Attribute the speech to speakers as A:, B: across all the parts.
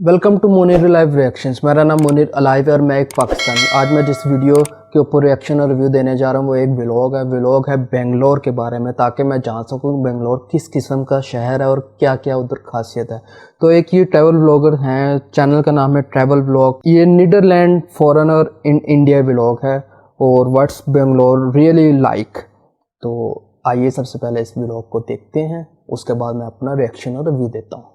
A: Welcome to MunirAlive reactions. मेरा नाम Munir alive है और मैं एक पाकिस्तानी। आज मैं जिस वीडियो के ऊपर रिएक्शन और रिव्यू देने जा रहा हूँ वो एक व्लॉग है बेंगलोर के बारे में, ताकि मैं जान सकूँ बेंगलोर किस किस्म का शहर है और क्या क्या उधर खासियत है। तो एक ये ट्रैवल ब्लॉगर हैं, चैनल का नाम है ट्रैवल ब्लॉग। ये Netherland foreigner in India vlog है और व्हाट्स बेंगलोर रियली लाइक। तो आइए सबसे पहले इस व्लॉग को देखते हैं, उसके बाद मैं अपना रिएक्शन और रिव्यू देता हूँ।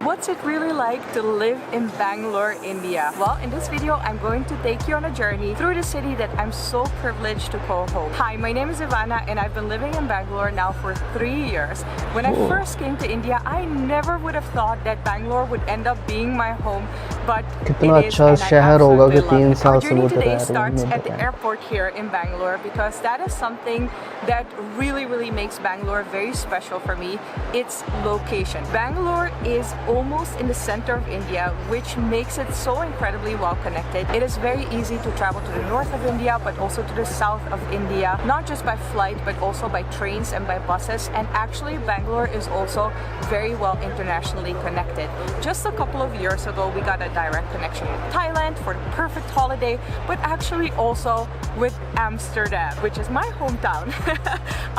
B: What's it really like to live in Bangalore, India? Well, in this video, I'm going to take you on a journey through the city that I'm so privileged to call home. Hi, my name is Ivana and I've been living in Bangalore now for 3 years. When I first came to India, I never would have thought that Bangalore would end up being my home, but it is, and I absolutely love it. Our journey today starts at the airport here in Bangalore because that is something that really makes Bangalore very special for me. Its location. Bangalore is almost in the center of India, which makes it so incredibly well connected. It is very easy to travel to the north of India, but also to the south of India, not just by flight, but also by trains and by buses. And actually, Bangalore is also very well internationally connected. Just a couple of years ago, we got a direct connection with Thailand for the perfect holiday, but actually also with Amsterdam, which is my hometown.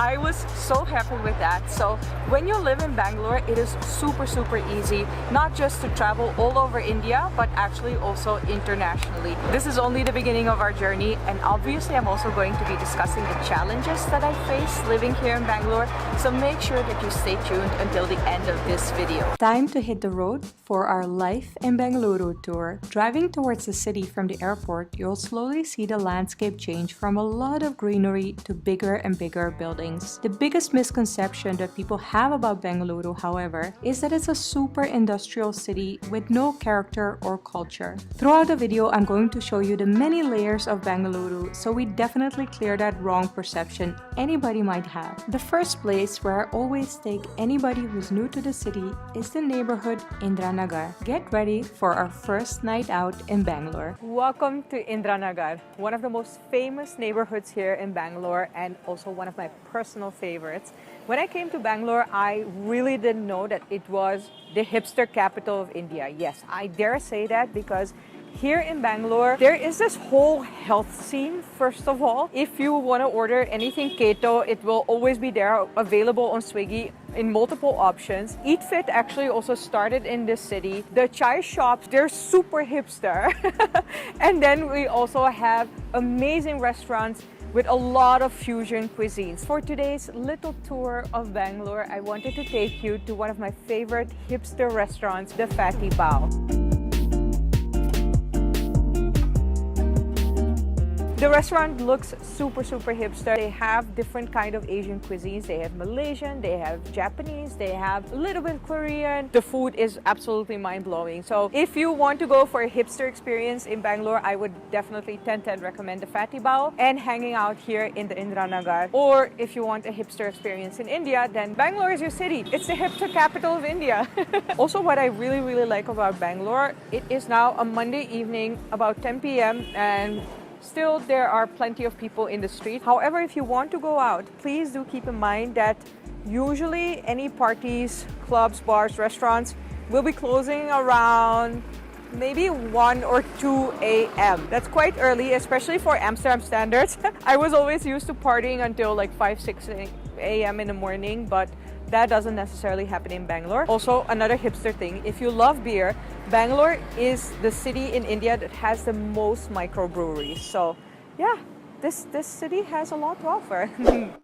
B: I was so happy with that. So when you live in Bangalore, it is super easy, not just to travel all over India, but actually also internationally. This is only the beginning of our journey, and obviously I'm also going to be discussing the challenges that I face living here in Bangalore, so make sure that you stay tuned until the end of this video. Time to hit the road for our Life in Bangalore tour. Driving towards the city from the airport, you'll slowly see the landscape change from a lot of greenery to bigger and bigger buildings. The biggest misconception that people have about Bangalore, however, is that it's a super industrial city with no character or culture. Throughout the video, I'm going to show you the many layers of Bangalore, so we definitely clear that wrong perception anybody might have. The first place where I always take anybody who's new to the city is the neighborhood Indranagar. Get ready for our first night out in Bangalore. Welcome to Indranagar, one of the most famous neighborhoods here in Bangalore and also one of my personal favorites. When I came to Bangalore, I really didn't know that it was the hipster capital of India. Yes, I dare say that because here in Bangalore, there is this whole health scene, first of all. If you want to order anything keto, it will always be there, available on Swiggy in multiple options. Eat Fit actually also started in this city. The chai shops, they're super hipster. And then we also have amazing restaurants with a lot of fusion cuisines. For today's little tour of Bangalore, I wanted to take you to one of my favorite hipster restaurants, the Fatty Bao. The restaurant looks super hipster. They have different kind of Asian cuisines. They have Malaysian, they have Japanese, they have a little bit Korean. The food is absolutely mind-blowing. So if you want to go for a hipster experience in Bangalore, I would definitely 10/10 recommend the Fatty Bao and hanging out here in the Indranagar. Or if you want a hipster experience in India, then Bangalore is your city. It's the hipster capital of India. Also, what I really like about Bangalore, it is now a Monday evening, about 10 p.m. and still, there are plenty of people in the street. However, if you want to go out, please do keep in mind that usually any parties, clubs, bars, restaurants will be closing around maybe 1 or 2 a.m. That's quite early, especially for Amsterdam standards. I was always used to partying until like 5-6 a.m. in the morning, but that doesn't necessarily happen in Bangalore. Also, another hipster thing, if you love beer, Bangalore is the city in India that has the most microbreweries. So yeah, this city has a lot to offer.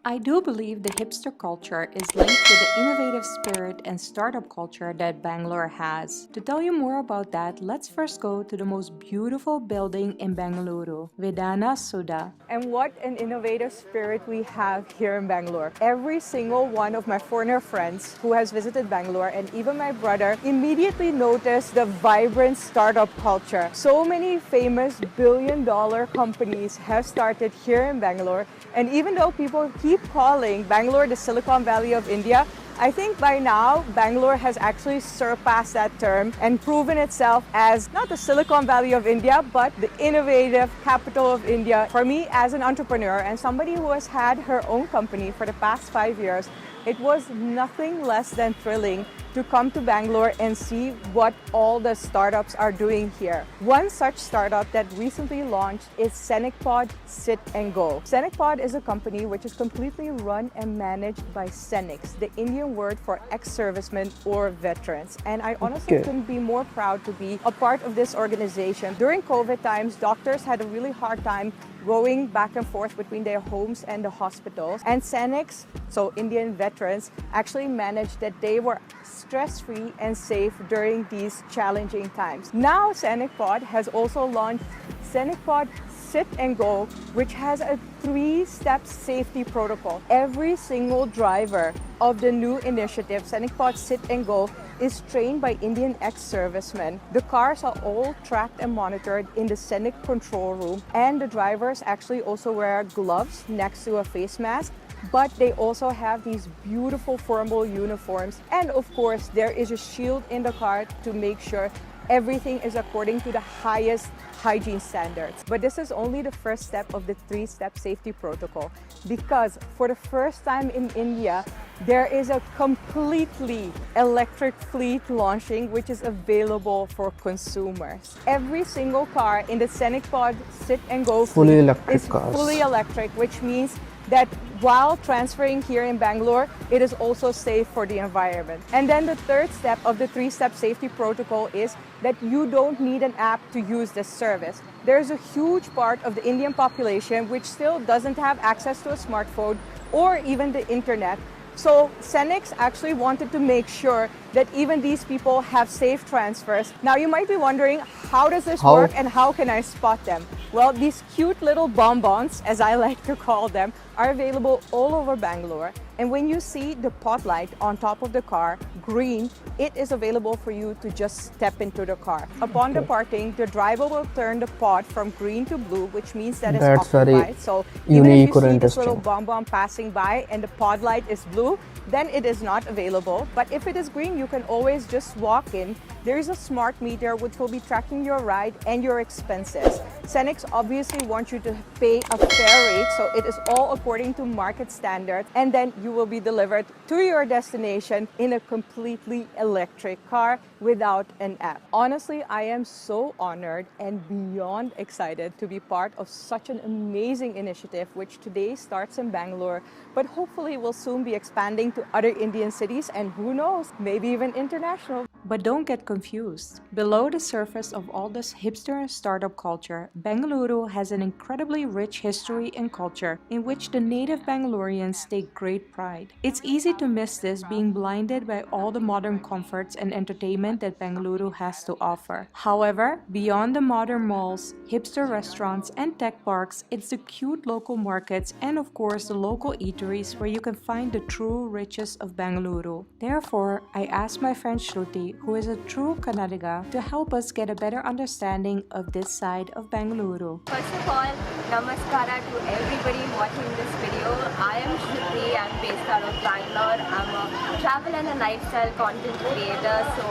B: I do believe the hipster culture is linked to the innovative spirit and startup culture that Bangalore has. To tell you more about that, let's first go to the most beautiful building in Bangalore, Vedana Sudha. And what an innovative spirit we have here in Bangalore. Every single one of my foreigner friends who has visited Bangalore, and even my brother, immediately noticed the vibrant startup culture. So many famous billion-dollar companies have started here in Bangalore, and even though people keep calling Bangalore the Silicon Valley of India, I think by now Bangalore has actually surpassed that term and proven itself as not the Silicon Valley of India, but the innovative capital of India. For me as an entrepreneur and somebody who has had her own company for the past 5 years, it was nothing less than thrilling to come to Bangalore and see what all the startups are doing here. One such startup that recently launched is ScenicPod Sit and Go. ScenicPod is a company which is completely run and managed by Scenics, the Indian word for ex-servicemen or veterans. And I honestly couldn't be more proud to be a part of this organization. During COVID times, doctors had a really hard time going back and forth between their homes and the hospitals. And Scenics, so Indian veterans, actually managed that they were stress-free and safe during these challenging times. Now ScenicPod has also launched ScenicPod Sit and Go, which has a 3-step safety protocol. Every single driver of the new initiative, ScenicPod Sit and Go, is trained by Indian ex-servicemen. The cars are all tracked and monitored in the Scenic control room, and the drivers actually also wear gloves next to a face mask, but they also have these beautiful formal uniforms. And of course, there is a shield in the car to make sure everything is according to the highest hygiene standards. But this is only the first step of the 3-step safety protocol, because for the first time in India, there is a completely electric fleet launching, which is available for consumers. Every single car in the ScenicPod Sit and Go
A: fully
B: fleet
A: electric
B: is
A: cars.
B: fully electric, which means that while transferring here in Bangalore, it is also safe for the environment. And then the third step of the 3-step safety protocol is that you don't need an app to use this service. There's a huge part of the Indian population which still doesn't have access to a smartphone or even the internet. So Scenics actually wanted to make sure that even these people have safe transfers. Now you might be wondering, how does this work and how can I spot them? Well, these cute little bonbons, as I like to call them, are available all over Bangalore. And when you see the pod light on top of the car, green, it is available for you to just step into the car. Upon departing, the driver will turn the pod from green to blue, which means that it's occupied. So even if you see this little bonbon passing by and the pod light is blue, then it is not available. But if it is green, you can always just walk in. There is a smart meter which will be tracking your ride and your expenses. Scenics obviously wants you to pay a fair rate, so it is all according to market standards, and then you will be delivered to your destination in a completely electric car without an app. Honestly, I am so honored and beyond excited to be part of such an amazing initiative, which today starts in Bangalore, but hopefully will soon be expanding to other Indian cities, and who knows, maybe even international. But don't get confused. Below the surface of all this hipster and startup culture, Bengaluru has an incredibly rich history and culture in which the native Bangaloreans take great pride. It's easy to miss this being blinded by all the modern comforts and entertainment that Bengaluru has to offer. However, beyond the modern malls, hipster restaurants and tech parks, it's the cute local markets and of course the local eateries where you can find the true riches of Bengaluru. Therefore, I asked my friend Shruti, who is a true Kannadiga, to help us get a better understanding of this side of Bengaluru.
C: First of all, namaskara to everybody watching this video. I am Shruti, I'm based out of Bangalore. I'm a travel and a lifestyle content creator. So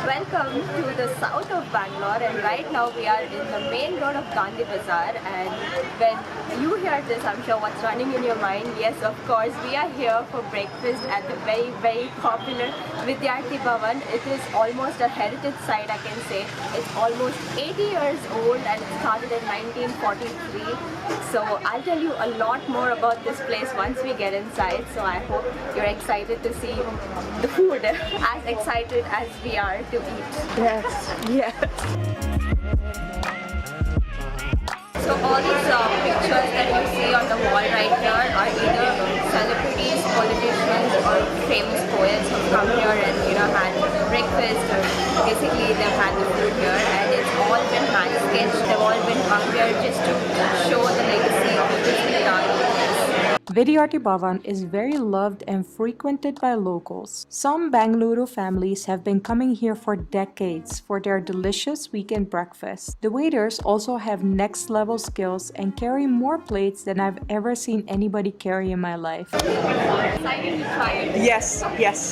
C: welcome to the south of Bangalore, and right now we are in the main road of Gandhi Bazaar. And when you hear this, I'm sure what's running in your mind, yes, of course, we are here for breakfast at the very, very popular Vidyarthi Bhavan. It is almost a heritage site, I can say. It's almost 80 years old and it started in 1943. So I'll tell you a lot more about this place once we get inside. So I hope you're excited to see the food, as excited as we are to eat.
B: Yes, yes.
C: So all these pictures that you see on the wall right here are either celebrities, politicians, or famous poets who've come here and had breakfast, or basically they've had the food here, and it's all been hand sketched. They've all been come here just to show the legacy of this Vidyarthi.
B: Vidyarthi Bhavan is very loved and frequented by locals. Some Bengaluru families have been coming here for decades for their delicious weekend breakfast. The waiters also have next level skills and carry more plates than I've ever seen anybody carry in my life.
C: Excited to try it?
B: Yes,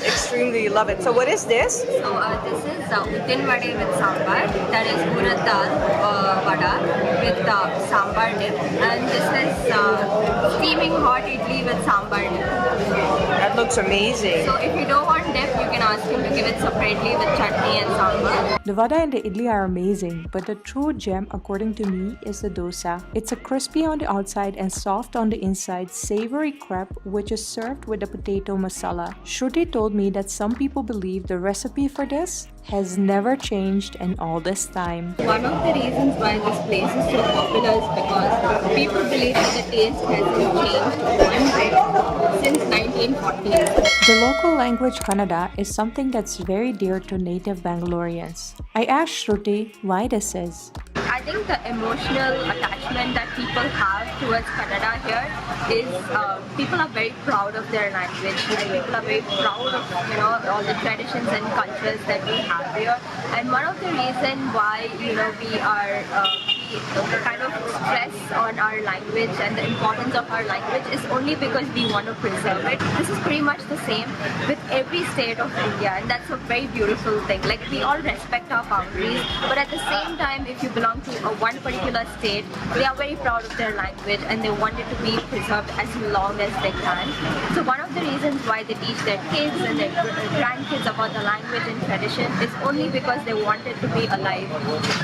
B: extremely love it. So what is this?
C: So this is Uddin Vade with sambar. That is urad dal vada with sambar dip. And this is steaming hot idli with sambar dip.
B: That looks amazing.
C: So if you don't want dip, you can ask him to give it separately with chutney and sambar.
B: The vada and the idli are amazing, but the true gem according to me is the dosa. It's a crispy on the outside and soft on the inside savory crepe which is served with the potato masala. Shruti told me that some people believe the recipe for this has never changed in all this time.
C: One of the reasons why this place is so popular is because people believe that the taste hasn't changed one bit since 1940s.
B: The local language Kannada is something that's very dear to native Bangaloreans. I asked Shruti why this is.
C: I think the emotional attachment that people have towards Kannada here is people are very proud of their language. People are very proud of all the traditions and cultures that we have here. And one of the reasons why we are kind of stress on our language and the importance of our language is only because we want to preserve it. This is pretty much the same with every state of India, and that's a very beautiful thing. Like, we all respect our boundaries, but at the same time, if you belong to one particular state, they are very proud of their language and they want it to be preserved as long as they can. So one of the reasons why they teach their kids and their grandkids about the language and tradition is only because they want it to be alive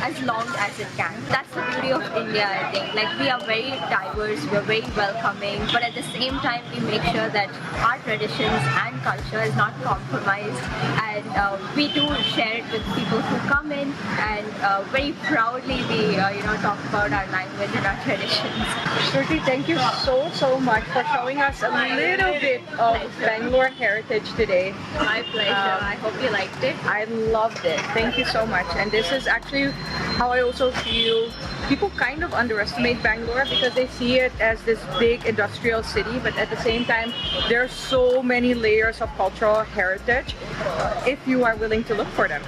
C: as long as it can. That's the beauty of India, I think. Like, we are very diverse, we are very welcoming, but at the same time we make sure that our traditions and culture is not compromised, and we do share it with people who come in, and very proudly we talk about our language and our traditions.
B: Shruti, thank you so much for showing us a little bit of Bangalore heritage today.
C: My pleasure. I hope you liked it.
B: I loved it. Thank you so much. And this is actually how I also feel people kind of underestimate Bangalore because they see it as this big industrial city, but at the same time, there are so many layers of cultural heritage if you are willing to look for them.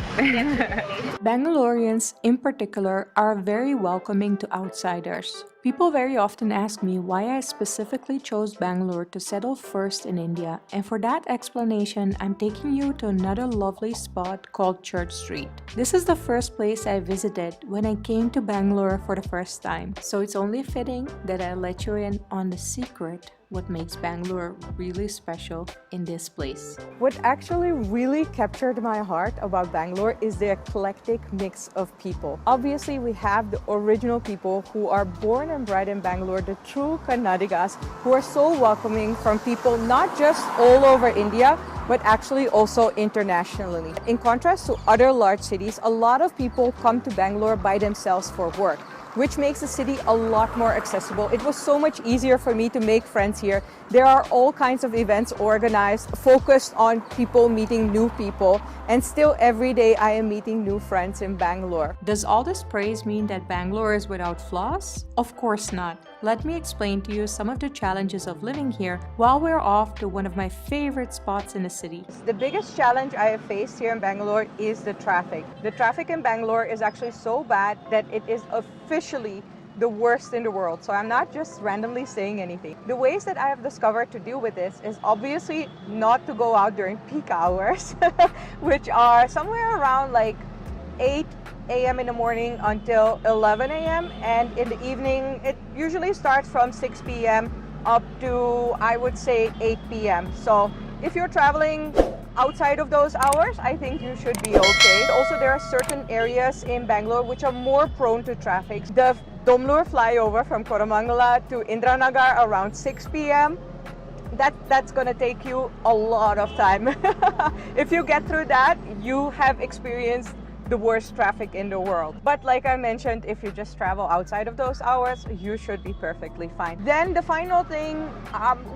B: Bangaloreans in particular are very welcoming to outsiders. People very often ask me why I specifically chose Bangalore to settle first in India, and for that explanation, I'm taking you to another lovely spot called Church Street. This is the first place I visited when I came to Bangalore for the first time, so it's only fitting that I let you in on the secret what makes Bangalore really special in this place.
D: What actually really captured my heart about Bangalore is the eclectic mix of people. Obviously, we have the original people who are born and bred in Bangalore, the true Kannadigas, who are so welcoming from people not just all over India, but actually also internationally. In contrast to other large cities, a lot of people come to Bangalore by themselves for work, which makes the city a lot more accessible. It was so much easier for me to make friends here. There are all kinds of events organized, focused on people meeting new people, and still every day I am meeting new friends in Bangalore.
B: Does all this praise mean that Bangalore is without flaws? Of course not. Let me explain to you some of the challenges of living here while we're off to one of my favorite spots in the city.
D: The biggest challenge I have faced here in Bangalore is the traffic. The traffic in Bangalore is actually so bad that it is officially the worst in the world. So I'm not just randomly saying anything. The ways that I have discovered to deal with this is obviously not to go out during peak hours, which are somewhere around like 8 a.m. in the morning until 11 a.m. and in the evening it usually starts from 6 p.m. up to, I would say, 8 p.m. So if you're traveling outside of those hours, I think you should be okay. Also, there are certain areas in Bangalore which are more prone to traffic. The Domlur flyover from Koramangala to Indranagar around 6 p.m. That's gonna take you a lot of time. If you get through that, you have experienced the worst traffic in the world. But like I mentioned, if you just travel outside of those hours, you should be perfectly fine. Then the final thing,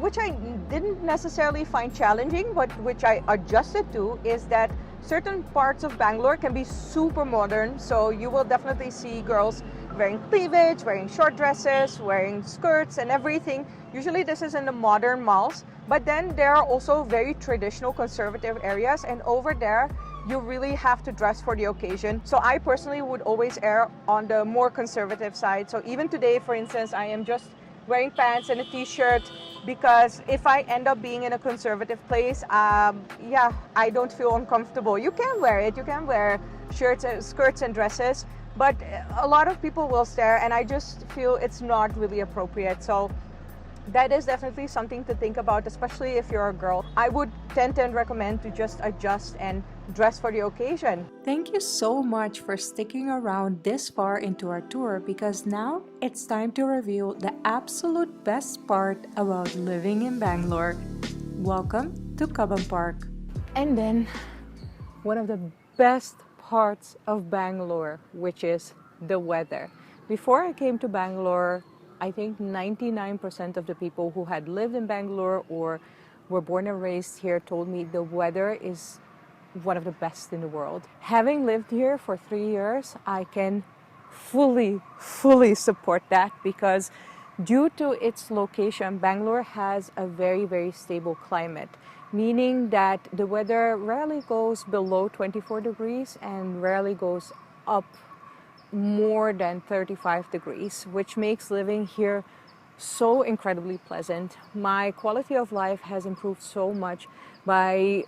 D: which I didn't necessarily find challenging, but which I adjusted to, is that certain parts of Bangalore can be super modern. So you will definitely see girls wearing cleavage, wearing short dresses, wearing skirts and everything. Usually this is in the modern malls, but then there are also very traditional conservative areas, and over there you really have to dress for the occasion. So I personally would always err on the more conservative side. So even today, for instance, I am just wearing pants and a t-shirt because if I end up being in a conservative place, yeah, I don't feel uncomfortable. You can wear it, you can wear shirts, skirts and dresses, but a lot of people will stare and I just feel it's not really appropriate. So that is definitely something to think about, especially if you're a girl. I would 10-10 recommend to just adjust and dress for the occasion.
B: Thank you so much for sticking around this far into our tour, because now it's time to reveal the absolute best part about living in Bangalore. Welcome to Kabam Park. And then one of the best parts of Bangalore, which is the weather. Before I came to Bangalore, I think 99% of the people who had lived in Bangalore or were born and raised here told me the weather is one of the best in the world. Having lived here for 3 years, I can fully support that, because due to its location, Bangalore has a very stable climate, meaning that the weather rarely goes below 24 degrees and rarely goes up more than 35 degrees, which makes living here so incredibly pleasant. My quality of life has improved so much by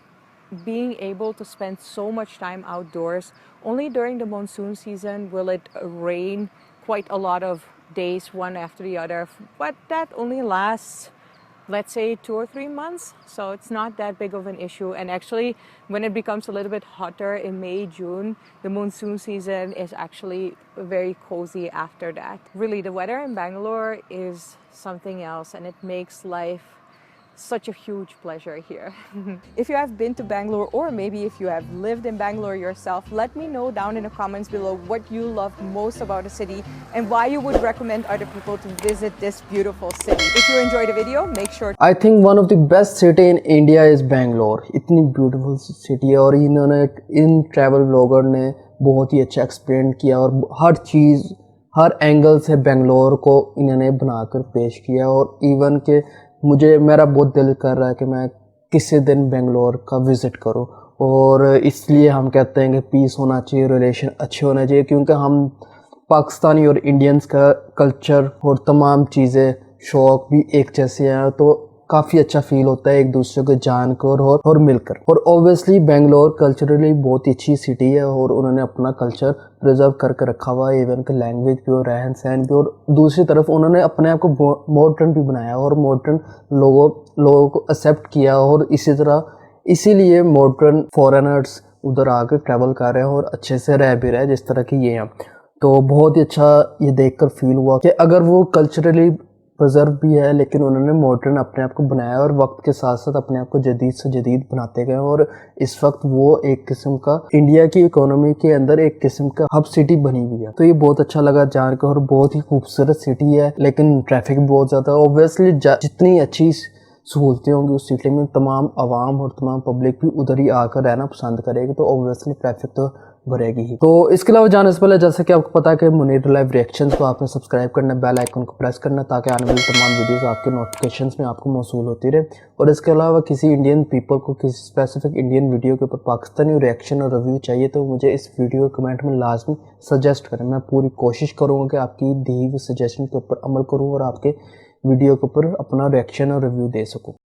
B: being able to spend so much time outdoors. Only during the monsoon season will it rain quite a lot of days, one after the other, but that only lasts, let's say, 2 or 3 months, so it's not that big of an issue. And actually, when it becomes a little bit hotter in May, June, the monsoon season is actually very cozy after that. Really, the weather in Bangalore is something else, and it makes life such a huge pleasure here.
D: If you have been to Bangalore, or maybe if you have lived in Bangalore yourself, let me know down in the comments below what you love most about the city and why you would recommend other people to visit this beautiful city. If you enjoyed the video, make sure
A: I think one of the best city in India is Bangalore. इतनी beautiful city है, और इन्होंने इन travel vlogger ने बहुत ही अच्छा explain किया, और हर चीज़ हर angle से बेंगलोर को इन्होंने बनाकर पेश किया। और इवन के मेरा बहुत दिल कर रहा है कि मैं किसी दिन बेंगलोर का विज़िट करूं, और इसलिए हम कहते हैं कि पीस होना चाहिए, रिलेशन अच्छे होने चाहिए, क्योंकि हम पाकिस्तानी और इंडियंस का कल्चर और तमाम चीज़ें शौक भी एक जैसे हैं, तो काफ़ी अच्छा फील होता है एक दूसरे को जानकर और मिलकर। और ऑब्वियसली बेंगलोर कल्चरली बहुत ही अच्छी सिटी है, और उन्होंने अपना कल्चर प्रिजर्व करके रखा हुआ है, इवन कि लैंग्वेज भी और रहन सहन भी। और दूसरी तरफ उन्होंने अपने आप को मॉडर्न भी बनाया, और मॉडर्न लोगों को एक्सेप्ट किया, और इसी तरह इसीलिए मॉडर्न फॉरेनर्स उधर आकर ट्रैवल कर रहे हैं और अच्छे से रह भी रहे हैं, जिस तरह की ये हैं। तो बहुत ही अच्छा ये देखकर फील हुआ कि अगर वो कल्चरली प्रिजर्व भी है, लेकिन उन्होंने मॉडर्न अपने आप को बनाया, और वक्त के साथ साथ अपने आप को जदीद से जदीद बनाते गए। और इस वक्त वो एक किस्म का इंडिया की इकोनॉमी के अंदर एक किस्म का हब सिटी बनी हुई है। तो ये बहुत अच्छा लगा जानकर, और बहुत ही खूबसूरत सिटी है, लेकिन ट्रैफिक बहुत ज़्यादा है। ऑब्वियसली जितनी अच्छी सहूलतें होंगी उस सिटी में, तमाम आवाम और तमाम पब्लिक भी उधर ही आकर रहना पसंद करेगी, तो ऑब्वियसली ट्रैफिक तो भरेगी ही। तो इसके अलावा जाने से पहले, जैसे कि आपको पता है कि मुनीर लाइव रिएक्शंस को आपने सब्सक्राइब करना, बेल आइकन को प्रेस करना, ताकि आने वाली तमाम वीडियोस आपके नोटिफिकेशंस में आपको मौसूल होती रहे। और इसके अलावा किसी इंडियन पीपल को किसी स्पेसिफिक इंडियन वीडियो के ऊपर पाकिस्तानी रिएक्शन और रिव्यू चाहिए, तो मुझे इस वीडियो कमेंट में लाजमी सजेस्ट करें। मैं पूरी कोशिश करूँगा कि आपकी दी हुई सजेशन के ऊपर अमल करूँ और आपके वीडियो के ऊपर अपना रिएक्शन और रिव्यू दे सकूँ।